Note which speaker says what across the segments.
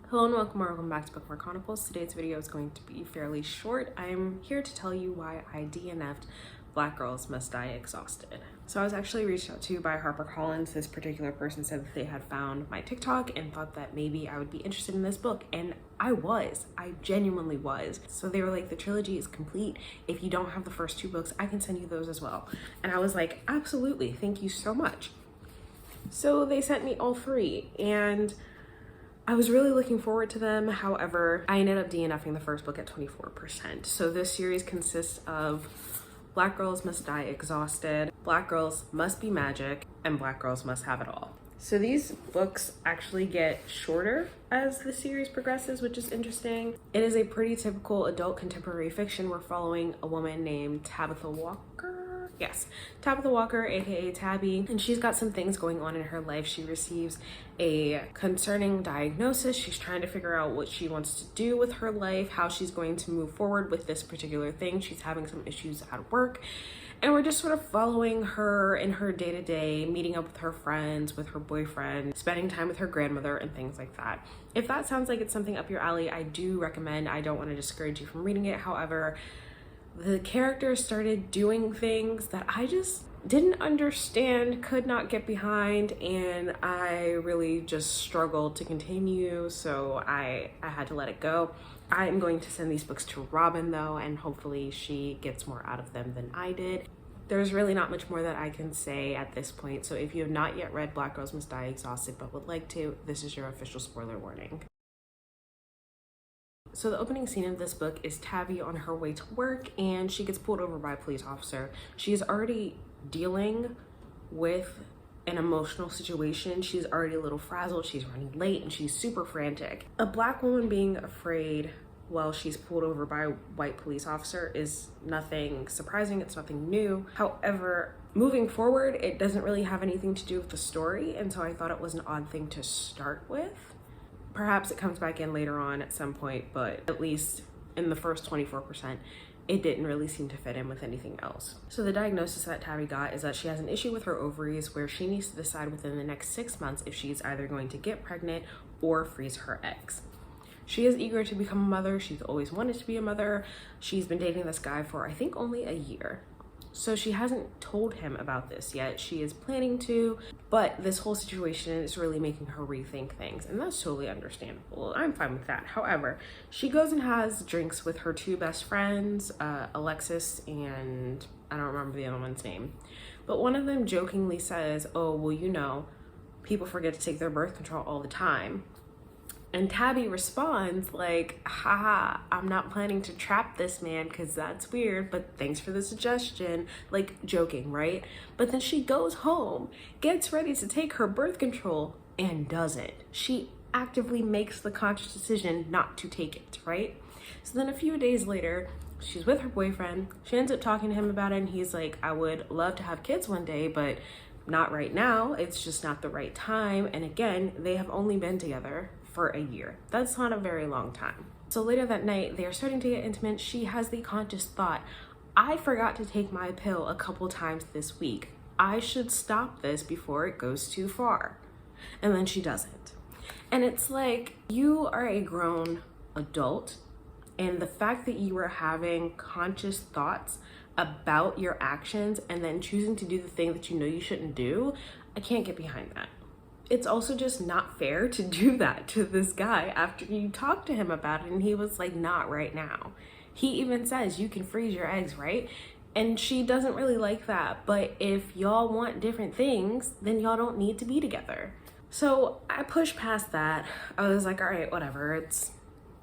Speaker 1: Hello and welcome back to Bookmark Chronicles. Today's video is going to be fairly short. I'm here to tell you why I DNF'd Black Girls Must Die Exhausted. So I was actually reached out to by HarperCollins. This particular person said that they had found my TikTok and thought that maybe I would be interested in this book, and I genuinely was. So they were like, the trilogy is complete. If you don't have the first two books, I can send you those as well. And I was like, absolutely, thank you so much. So they sent me all three, and I was really looking forward to them. However, I ended up DNFing the first book at 24%. So this series consists of Black Girls Must Die Exhausted, Black Girls Must Be Magic, and Black Girls Must Have It All. So these books actually get shorter as the series progresses, which is interesting. It is a pretty typical adult contemporary fiction. We're following a woman named Tabitha Walker. Yes, Tabitha Walker, aka Tabby, and she's got some things going on in her life. She receives a concerning diagnosis. She's trying to figure out what she wants to do with her life, how she's going to move forward with this particular thing. She's having some issues at work, and we're just sort of following her in her day-to-day, meeting up with her friends, with her boyfriend, spending time with her grandmother, and things like that. If that sounds like it's something up your alley, I do recommend. I don't want to discourage you from reading it. However, the characters started doing things that I just didn't understand, could not get behind, and I really just struggled to continue, so I had to let it go. I am going to send these books to Robin though, and hopefully she gets more out of them than I did. There's really not much more that I can say at this point, so if you have not yet read Black Girls Must Die Exhausted but would like to, this is your official spoiler warning. So the opening scene of this book is Tabby on her way to work, and she gets pulled over by a police officer. She's already dealing with an emotional situation. She's already a little frazzled. She's running late and she's super frantic. A Black woman being afraid while she's pulled over by a white police officer is nothing surprising. It's nothing new. However, moving forward, it doesn't really have anything to do with the story, and so I thought it was an odd thing to start with. Perhaps it comes back in later on at some point, but at least in the first 24%, it didn't really seem to fit in with anything else. So the diagnosis that Tabby got is that she has an issue with her ovaries where she needs to decide within the next 6 months if she's either going to get pregnant or freeze her eggs. She is eager to become a mother. She's always wanted to be a mother. She's been dating this guy for I think only a year. So she hasn't told him about this yet. She is planning to, but this whole situation is really making her rethink things, and that's totally understandable. I'm fine with that. However, she goes and has drinks with her two best friends, Alexis and I don't remember the other one's name, but one of them jokingly says, oh, well, you know, people forget to take their birth control all the time. And Tabby responds like, haha, I'm not planning to trap this man because that's weird, but thanks for the suggestion, like joking, right? But then she goes home, gets ready to take her birth control, and doesn't. She actively makes the conscious decision not to take it, right? So then a few days later, she's with her boyfriend. She ends up talking to him about it, and he's like, I would love to have kids one day, but not right now. It's just not the right time. And again, they have only been together for a year. That's not a very long time. So later that night, they are starting to get intimate. She has the conscious thought, I forgot to take my pill a couple times this week. I should stop this before it goes too far. And then she doesn't. And it's like, you are a grown adult, and the fact that you are having conscious thoughts about your actions and then choosing to do the thing that you know you shouldn't do, I can't get behind that. It's also just not fair to do that to this guy after you talked to him about it and he was like, not right now. He even says, you can freeze your eggs, right? And she doesn't really like that. But if y'all want different things, then y'all don't need to be together. So I pushed past that. I was like, all right, whatever. It's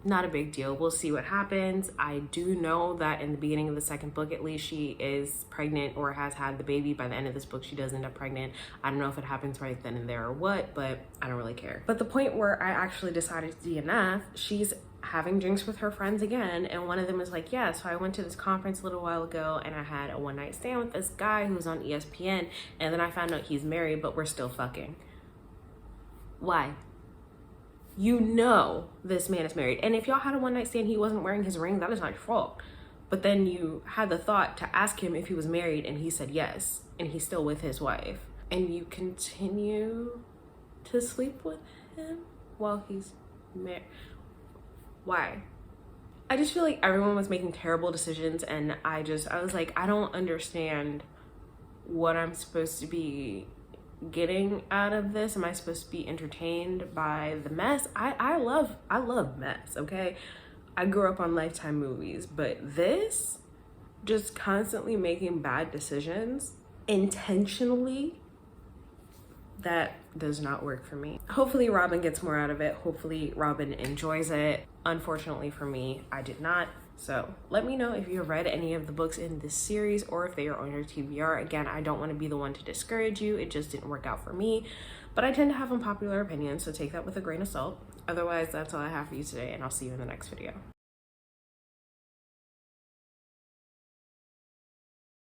Speaker 1: not a big deal. We'll see what happens. I do know that in the beginning of the second book, at least, she is pregnant or has had the baby. By the end of this book, she does end up pregnant. I don't know if it happens right then and there or what, but I don't really care. But the point where I actually decided to DNF, she's having drinks with her friends again, and one of them is like, yeah, so I went to this conference a little while ago and I had a one-night stand with this guy who's on ESPN, and then I found out he's married, but we're still fucking. Why? You know this man is married. And if y'all had a one-night stand, he wasn't wearing his ring, that is not your fault. But then you had the thought to ask him if he was married, and he said yes, and he's still with his wife. And you continue to sleep with him while he's Why? I just feel like everyone was making terrible decisions, and I was like, I don't understand what I'm supposed to be getting out of this. Am I supposed to be entertained by the mess? I love mess, okay? I grew up on Lifetime movies, but this, just constantly making bad decisions intentionally, that does not work for me. Hopefully Robin gets more out of it. Hopefully Robin enjoys it. Unfortunately for me, I did not. So let me know if you've read any of the books in this series or if they are on your TBR. Again, I don't want to be the one to discourage you. It just didn't work out for me. But I tend to have unpopular opinions, so take that with a grain of salt. Otherwise, that's all I have for you today, and I'll see you in the next video.